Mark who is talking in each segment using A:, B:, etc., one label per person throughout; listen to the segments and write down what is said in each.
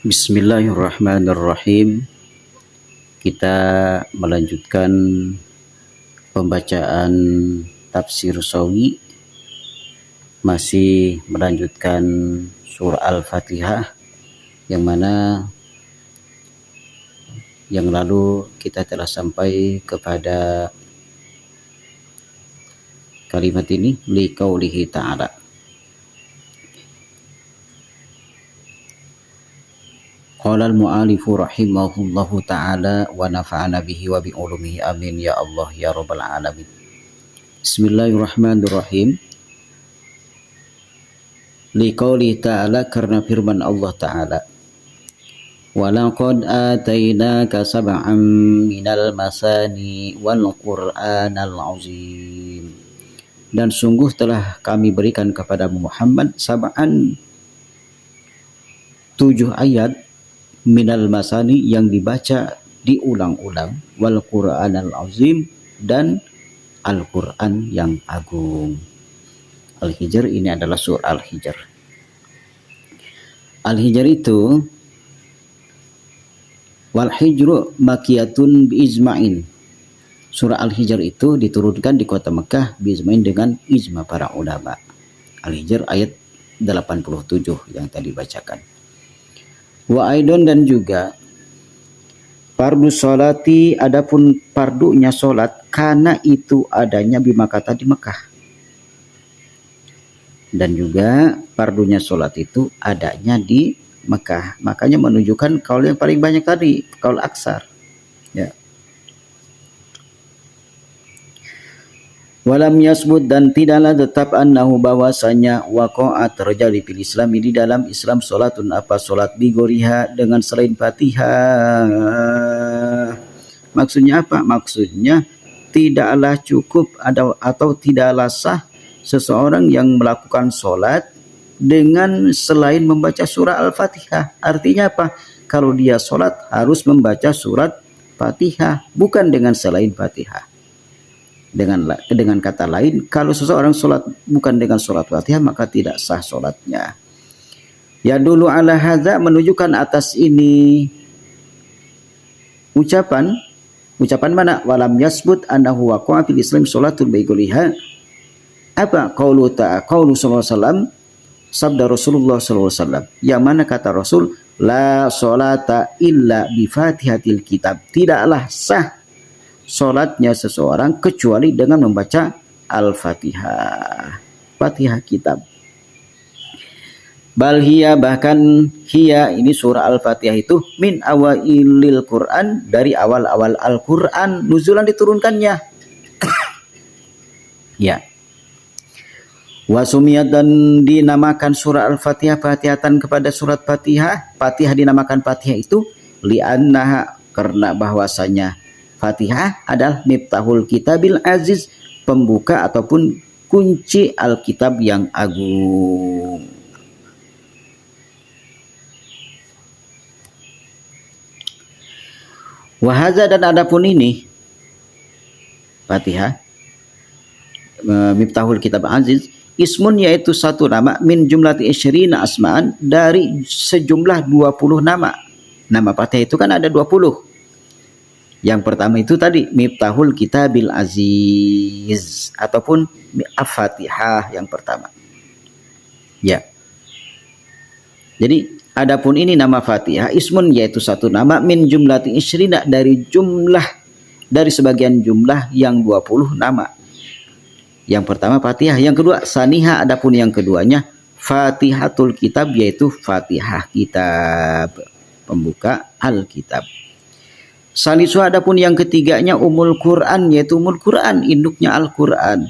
A: Bismillahirrahmanirrahim. Kita melanjutkan pembacaan tafsir sawi, masih melanjutkan surah Al-Fatihah, yang mana yang lalu kita telah sampai kepada kalimat ini, liqaulihi ta'ala. Qala al-mu'alifu rahimahullahu ta'ala wa nafa'ana bihi wa bi ulumihi amin ya Allah ya rabbal alamin. Bismillahirrahmanirrahim. Liqauli ta'ala, karena firman Allah ta'ala, wa laqad atainaka sab'an minal masani wal qur'anal azim. Dan sungguh telah kami berikan kepada Muhammad sab'an, 7 ayat, minal masani yang dibaca diulang-ulang, wal Qur'anal azim dan Al-Quran yang agung. Al-Hijr ini adalah surah Al-Hijr. Al-Hijr itu, wal hijru makiyatun biizma'in. Surah Al-Hijr itu diturunkan di kota Mekah biizma'in dengan ijma para ulama. Al-Hijr ayat 87 yang tadi bacakan. Wa aidon, dan juga fardu sholati, adapun fardunya sholat, karena itu adanya bimakata di Mekah. Dan juga fardunya sholat itu adanya di Mekah. Makanya menunjukkan kaul yang paling banyak tadi, kaul aksar. Ya. Walam yasbut, dan tidaklah tetap annahu, bahwasanya waqa'at terjadi fil Islam, di dalam Islam, salatun apa salat bigoriha dengan selain Fatihah. Maksudnya apa? Maksudnya tidaklah cukup atau tidaklah sah seseorang yang melakukan salat dengan selain membaca surah Al-Fatihah. Artinya apa? Kalau dia salat harus membaca surat Fatihah, bukan dengan selain Fatihah. Dengan kata lain, kalau seseorang sholat bukan dengan sholat Fatihah, maka tidak sah sholatnya. Ya dulu ala hadza, menunjukkan atas ini ucapan mana? Walam yasbut annahu waqa'a fil Islam sholatul baiguliha. Apa? Qaulu sallallahu alaihi wasallam, sabda Rasulullah sallallahu alaihi wasallam, yang mana kata Rasul, la sholata illa bi Fatihatil kitab. Tidaklah sah sholatnya seseorang kecuali dengan membaca Al-Fatihah, Fatihah kitab. Bal hiya, bahkan hiya ini surah Al-Fatihah itu, min awailil Quran, dari awal-awal Al-Quran, nuzulan diturunkannya. Ya. Wasumiyat, dan dinamakan surah Al-Fatihah Fatihatan kepada surat Fatihah. Fatihah dinamakan Fatihah itu li'annaha, karena bahwasanya Fatihah adalah miftahul kitabil aziz, pembuka ataupun kunci Alkitab yang agung. Wahaza, dan adapun ini Fatihah, miftahul kitab aziz, ismun, yaitu satu nama, min jumlati isyrina asma'an, dari sejumlah 20 nama. Nama Fatihah itu kan ada 20. Yang pertama itu tadi miftahul kitabil aziz ataupun Al-Fatihah yang pertama. Ya. Jadi adapun ini nama Fatihah, ismun, yaitu satu nama, min jumlati isyrina, dari sebagian jumlah yang 20 nama. Yang pertama Fatihah, yang kedua saniha, adapun yang keduanya Fatihatul kitab, yaitu Fatihah kitab, pembuka Alkitab. Salisu, adapun yang ketiganya Ummul Quran, yaitu Ummul Quran, induknya Al-Quran.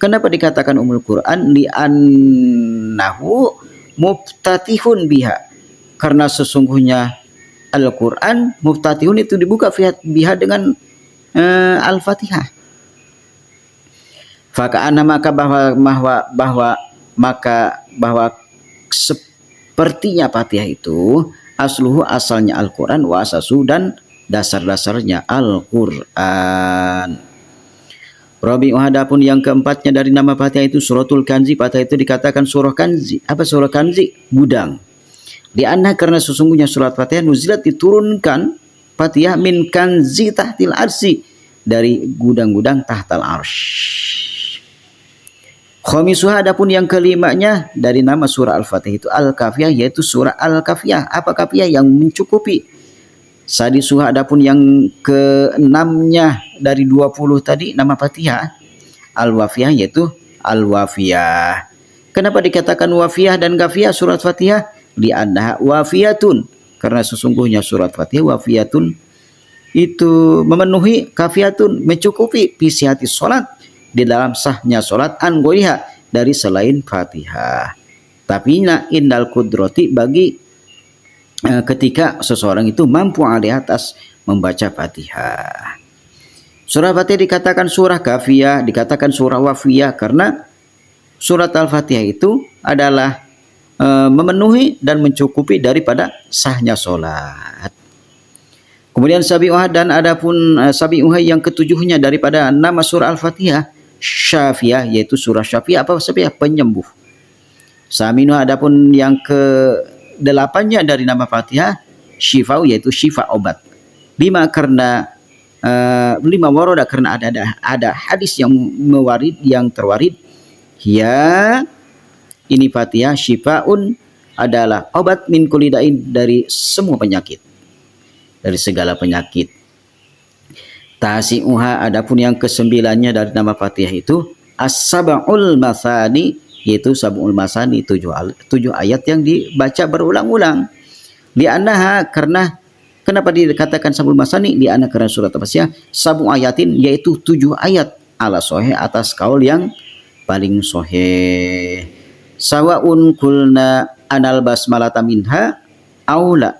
A: Kenapa dikatakan Ummul Quran? Li'annahu muftatihun biha, karena sesungguhnya Al-Quran muftatihun itu dibuka biha dengan Al-Fatihah. Faka'ana, maka bahwa sepertinya Fatihah itu asluhu, asalnya Al-Quran, wa asasu, dan dasar-dasarnya Al-Quran. Rabi'u, adapun yang keempatnya dari nama Fatihah itu suratul kanzi. Fatihah itu dikatakan surah kanzi. Apa surah kanzi? Gudang. Di anna karena sesungguhnya surat Fatihah nuzilat diturunkan Fatihah min kanzi tahtil arsy dari gudang-gudang tahtal arsy. Khamisuha adapun yang kelimanya dari nama surah Al-Fatihah itu Al-Kafiyah yaitu surah Al-Kafiyah. Apa kafiyah? Yang mencukupi. Sadisuha adapun yang keenamnya dari 20 tadi nama Fatihah Al-Wafiyah yaitu Al-Wafiyah. Kenapa dikatakan wafiyah dan gafiyah surat Fatihah? Li'annaha wafiyatun. Karena sesungguhnya surat Fatihah wafiyatun itu memenuhi, kafiyatun mencukupi fisihati salat di dalam sahnya salat an ghairiha dari selain Fatihah. Tapi indal kudrati bagi ketika seseorang itu mampu alih atas membaca Fatihah. Surah Fatihah dikatakan surah kafiyah, dikatakan surah wafiyah karena surat Al-Fatihah itu adalah memenuhi dan mencukupi daripada sahnya solat. Kemudian sabi'uha dan adapun sabi'uha yang ketujuhnya daripada nama surah Al-Fatihah syafiyah yaitu surah syafiyah. Apa syafiyah? Penyembuh. Saminuha adapun yang ke-8-nya dari nama Fatihah syifau yaitu syifa obat. Lima karena lima waroda karena ada hadis yang mewarid yang terwarid ya ini Fatihah syifaun adalah obat min kulli dain dari semua penyakit, dari segala penyakit. Tasi'uha adapun yang ke-9-nya dari nama Fatihah itu as-sab'ul masani yaitu sab'ul masani 7 ayat yang dibaca berulang-ulang. Li'annaha karena kenapa dikatakan sab'ul masani? Li'anna karena surat Al-Fatihah sab'u ayatin yaitu 7 ayat ala sahih atas kaul yang paling sahih. Sawa'un kulna anal basmalata minha aula.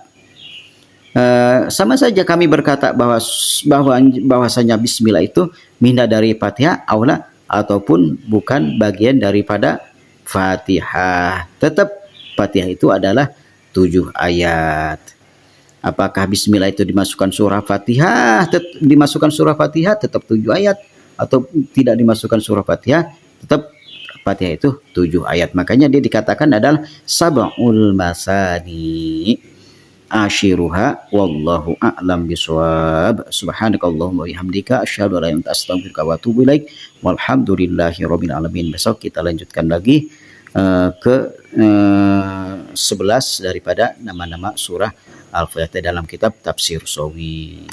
A: Sama saja kami berkata bahwasanya bismillah itu minha dari Fatihah aula ataupun bukan bagian daripada Fatihah. Tetap Fatihah itu adalah 7 ayat. Apakah bismillah itu dimasukkan surah Fatihah? Dimasukkan surah Fatihah tetap 7 ayat atau tidak dimasukkan surah Fatihah tetap Fatihah itu 7 ayat. Makanya dia dikatakan adalah sab'ul masani ashiruha wallahu a'lam bisawab. Subhanakallahumma wa bihamdika asyhadu an la ilaha illa anta astaghfiruka wa atubu ilaik. Walhamdulillahi rabbil alamin. Besok kita lanjutkan lagi ke 11 daripada nama-nama surah Al-Fatihah dalam kitab Tafsir Shawi.